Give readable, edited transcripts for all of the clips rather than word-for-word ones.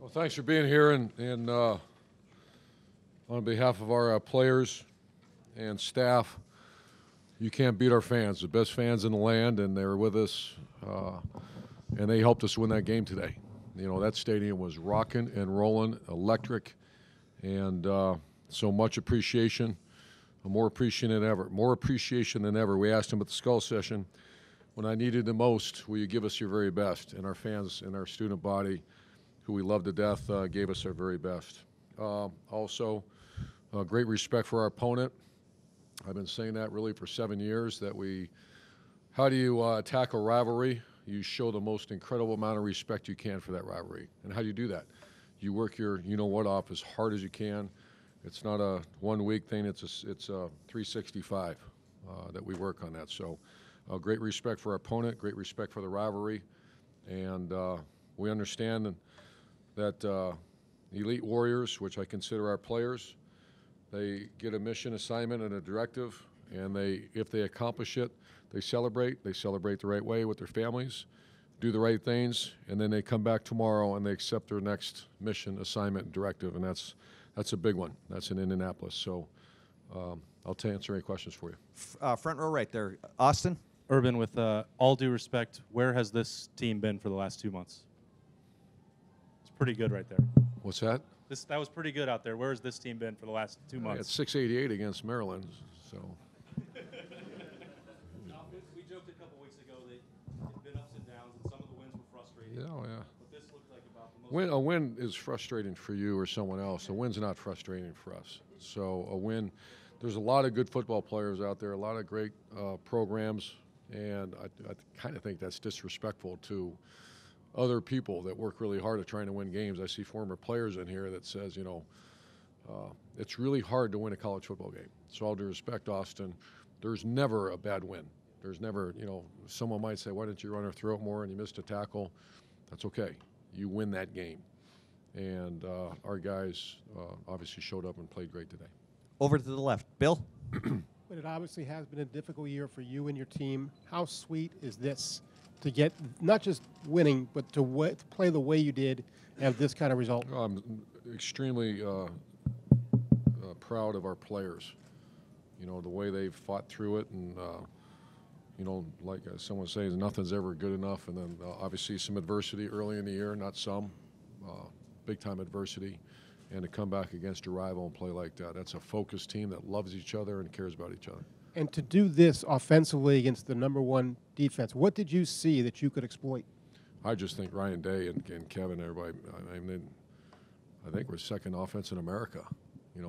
Well, thanks for being here, and on behalf of our players and staff, you can't beat our fans, the best fans in the land, and they were with us, and they helped us win that game today. You know, that stadium was rocking and rolling, electric, and so much appreciation, more appreciation than ever. We asked them at the Skull session, when I needed the most, will you give us your very best? And our fans and our student body, who we love to death, gave us their very best. Also, great respect for our opponent. I've been saying that really for 7 years, that how do you attack a rivalry? You show the most incredible amount of respect you can for that rivalry. And how do you do that? You work your you-know-what off as hard as you can. It's not a one-week thing. It's a 365 that we work on that. So great respect for our opponent, great respect for the rivalry. And we understand that elite warriors, which I consider our players, they get a mission assignment and a directive, and if they accomplish it, they celebrate the right way with their families, do the right things, and then they come back tomorrow and they accept their next mission assignment and directive, and that's a big one. That's in Indianapolis. So I'll answer any questions for you. Front row right there. Austin? Irvin, with all due respect, where has this team been for the last 2 months? It's pretty good right there. What's that? That was pretty good out there. Where has this team been for the last 2 months? It's 688 against Maryland, so. We joked a couple weeks ago that it's been ups and downs, and some of the wins were frustrating. Yeah. But this looked like about the most. A win is frustrating for you or someone else. A win's not frustrating for us. So a win, there's a lot of good football players out there, a lot of great programs, and I kind of think that's disrespectful to other people that work really hard at trying to win games. I see former players in here that says, it's really hard to win a college football game. So all due respect, Austin, there's never a bad win. There's never, someone might say, why didn't you run her throat more and you missed a tackle? That's okay. You win that game. And our guys obviously showed up and played great today. Over to the left. Bill? But it obviously has been a difficult year for you and your team. How sweet is this to get not just winning, but to play the way you did and have this kind of result? I'm extremely proud of our players. The way they've fought through it, and like someone says, nothing's ever good enough. And then obviously some adversity early in the year, not some, big-time adversity. And to come back against your rival and play like that, that's a focused team that loves each other and cares about each other. And to do this offensively against the #1 defense, what did you see that you could exploit? I just think Ryan Day and Kevin, everybody, I think we're second offense in America. And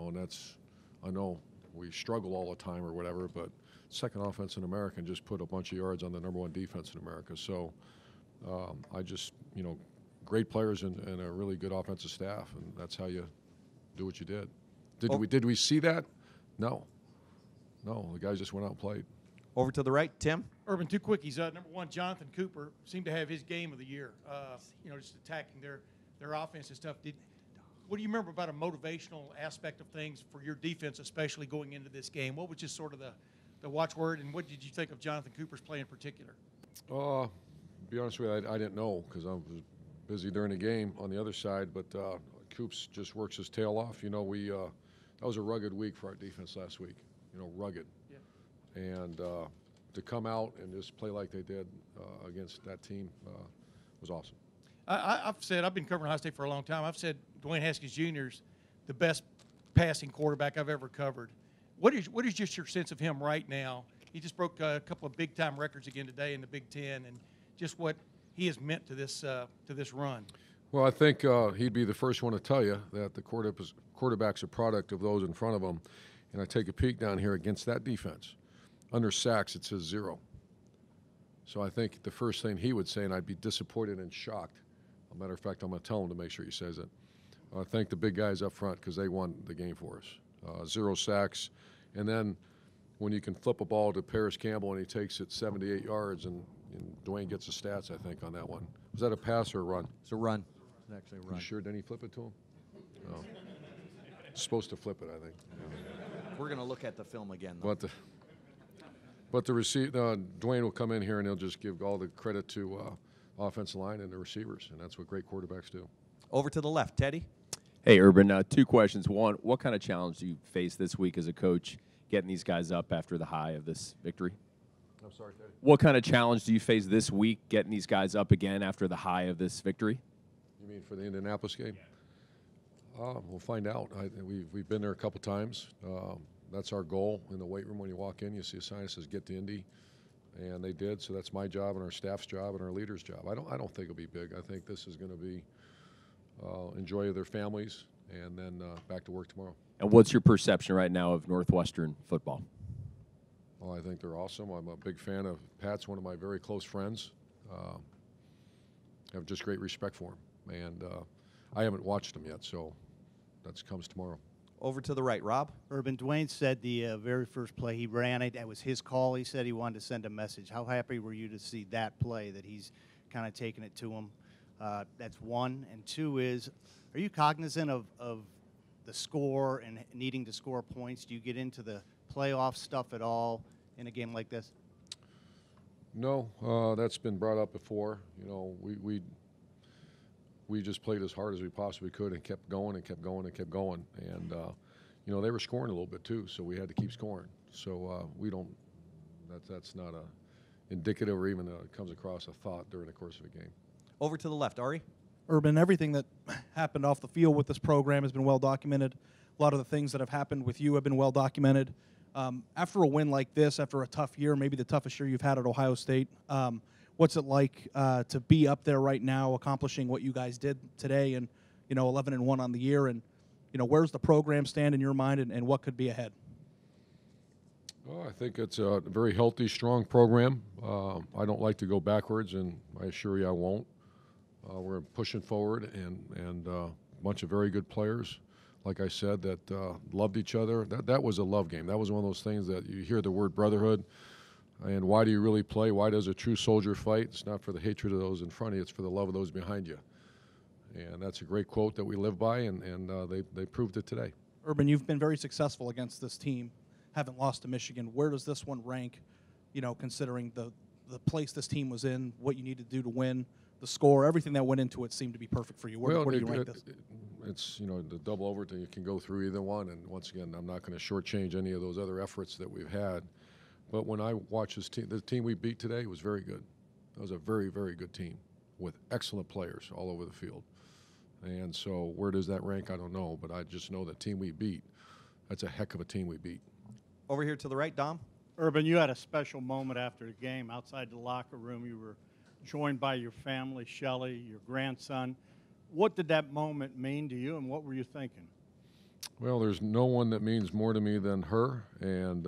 I know we struggle all the time or whatever, but second offense in America and just put a bunch of yards on the #1 defense in America. So great players and a really good offensive staff, and that's how you do what you did. Did we see that? No, the guys just went out and played. Over to the right. Tim? Irvin, two quickies. #1, Jonathan Cooper seemed to have his game of the year. Just attacking their offense and stuff. What do you remember about a motivational aspect of things for your defense, especially going into this game? What was just sort of the watchword, and what did you think of Jonathan Cooper's play in particular? To be honest with you, I didn't know because I was busy during the game on the other side. But Coops just works his tail off. That was a rugged week for our defense last week. Rugged. Yeah. And to come out and just play like they did against that team was awesome. I've been covering High State for a long time. I've said Dwayne Haskins Jr. is the best passing quarterback I've ever covered. What is just your sense of him right now? He just broke a couple of big-time records again today in the Big Ten, and just what he has meant to this run. Well, I think he'd be the first one to tell you that the quarterback's a product of those in front of him. And I take a peek down here against that defense. Under sacks, it says 0. So I think the first thing he would say, and I'd be disappointed and shocked. As a matter of fact, I'm going to tell him to make sure he says it. I thank the big guys up front because they won the game for us. 0 sacks. And then when you can flip a ball to Paris Campbell and he takes it 78 yards, and Dwayne gets the stats, I think, on that one. Was that a pass or a run? It's a run. It's actually a run. You sure? Didn't he flip it to him? No. Supposed to flip it, I think. We're going to look at the film again, though. But the Dwayne will come in here and he'll just give all the credit to offensive line and the receivers, and that's what great quarterbacks do. Over to the left, Teddy. Hey, Irvin, two questions. One, what kind of challenge do you face this week as a coach getting these guys up after the high of this victory? I'm sorry, Teddy. What kind of challenge do you face this week getting these guys up again after the high of this victory? You mean for the Indianapolis game? We'll find out. We've been there a couple times. That's our goal in the weight room. When you walk in, you see a sign that says "Get to Indy," and they did. So that's my job and our staff's job and our leaders' job. I don't think it'll be big. I think this is going to be enjoy their families and then back to work tomorrow. And what's your perception right now of Northwestern football? Well, I think they're awesome. I'm a big fan of Pat's, one of my very close friends. I have just great respect for him, and I haven't watched him yet, so that comes tomorrow. Over to the right, Rob. Urban, Dwayne said the very first play he ran it, that was his call. He said he wanted to send a message. How happy were you to see that play, that he's kind of taking it to him? That's one. And two is, are you cognizant of the score and needing to score points? Do you get into the playoff stuff at all in a game like this? No, that's been brought up before. You know, we just played as hard as we possibly could and kept going and kept going and kept going. And, you know, they were scoring a little bit too, so we had to keep scoring. So we don't, that's not indicative or even comes across a thought during the course of a game. Over to the left, Ari. Urban, everything that happened off the field with this program has been well documented. A lot of the things that have happened with you have been well documented. After a win like this, after a tough year, maybe the toughest year you've had at Ohio State, what's it like to be up there right now, accomplishing what you guys did today, and 11-1 on the year, and where's the program stand in your mind, and what could be ahead? Well, I think it's a very healthy, strong program. I don't like to go backwards, and I assure you I won't. We're pushing forward, and a bunch of very good players, like I said, that loved each other. That was a love game. That was one of those things that you hear the word brotherhood, and why do you really play? Why does a true soldier fight? It's not for the hatred of those in front of you. It's for the love of those behind you. And that's a great quote that we live by, and they proved it today. Urban, you've been very successful against this team, haven't lost to Michigan. Where does this one rank, considering the place this team was in, what you needed to do to win, the score, everything that went into it seemed to be perfect for you. Where do you rank this? It's, the double overtime, you can go through either one, and once again, I'm not going to shortchange any of those other efforts that we've had. But when I watch this team, the team we beat today was very good. That was a very, very good team with excellent players all over the field. And so where does that rank? I don't know, but I just know the team we beat, that's a heck of a team we beat. Over here to the right, Dom. Urban, you had a special moment after the game. Outside the locker room, you were joined by your family, Shelly, your grandson. What did that moment mean to you, and what were you thinking? Well, there's no one that means more to me than her, and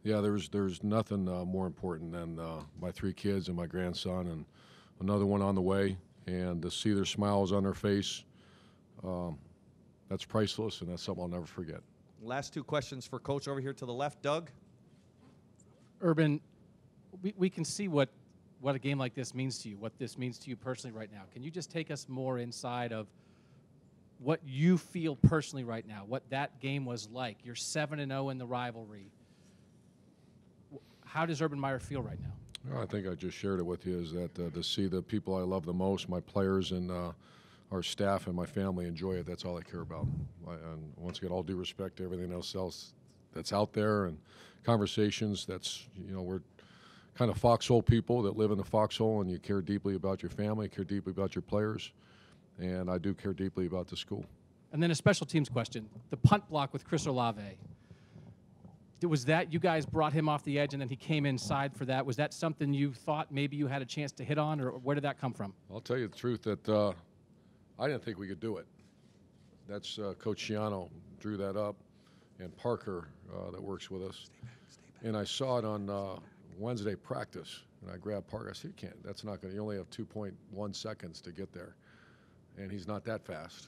yeah, there's nothing more important than my three kids and my grandson, and another one on the way, and to see their smiles on their face, that's priceless, and that's something I'll never forget. Last two questions for Coach over here to the left, Doug. Urban, we can see what a game like this means to you, what this means to you personally right now. Can you just take us more inside of what you feel personally right now, what that game was like? You're 7-0 in the rivalry. How does Urban Meyer feel right now? Well, I think I just shared it with you, is that to see the people I love the most, my players and our staff and my family, enjoy it. That's all I care about. And once again, all due respect to everything else that's out there and conversations, that's, we're kind of foxhole people that live in the foxhole, and you care deeply about your family, care deeply about your players, and I do care deeply about the school. And then a special teams question. The punt block with Chris Olave. Was that you guys brought him off the edge and then he came inside for that? Was that something you thought maybe you had a chance to hit on, or where did that come from? I'll tell you the truth that I didn't think we could do it. That's Coach Schiano drew that up, and Parker that works with us. And I saw it on Wednesday practice, and I grabbed Parker. I said, you can't. That's not going to. You only have 2.1 seconds to get there, and he's not that fast.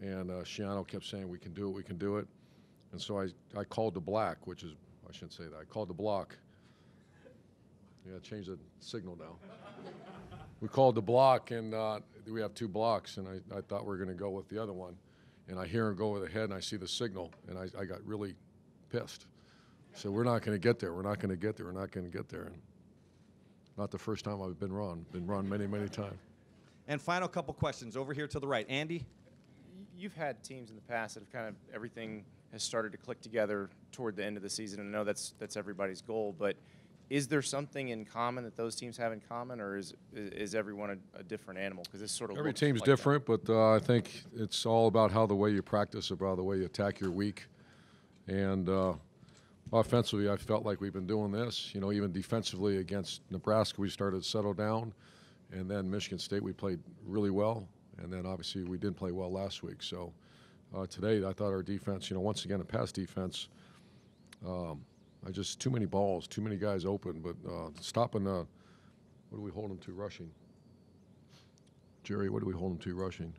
And Schiano kept saying, we can do it, we can do it. And so I called the black, which is, I shouldn't say that. I called the block. Yeah, change the signal now. we called the block, and we have 2 blocks, and I thought we were going to go with the other one. And I hear him go over the head, and I see the signal, and I got really pissed. So we're not going to get there. We're not going to get there. We're not going to get there. And not the first time I've been wrong. Been wrong many, many times. And final couple questions over here to the right. Andy? You've had teams in the past that have kind of everything has started to click together toward the end of the season, and I know that's everybody's goal, but is there something in common that those teams have in common, or is everyone a different animal? Because this sort of every looks team's like different, but I think it's all about how the way you practice, about the way you attack your week. And offensively, I felt like we've been doing this. You know, even defensively against Nebraska, we started to settle down. And then Michigan State, we played really well. And then obviously we didn't play well last week. So today, I thought our defense, you know, once again, a pass defense, too many balls, too many guys open. But stopping, what do we hold them to rushing? Jerry, what do we hold them to rushing?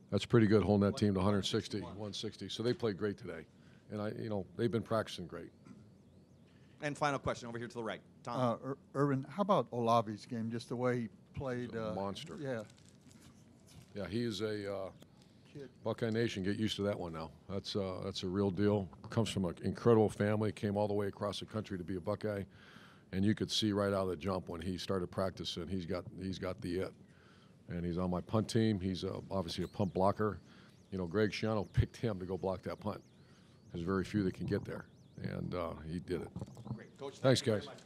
That's pretty good, holding that team to 160. So they played great today. And, they've been practicing great. And final question over here to the right. Tom? Irvin, how about Olave's game, just the way he played? He's a monster. Yeah. Yeah, he is a Buckeye Nation. Get used to that one now. That's a real deal. Comes from an incredible family. Came all the way across the country to be a Buckeye, and you could see right out of the jump when he started practicing. He's got the it, and he's on my punt team. He's obviously a punt blocker. You know, Greg Schiano picked him to go block that punt. There's very few that can get there, and he did it. Great. Coach, Thanks, thank you very guys. much.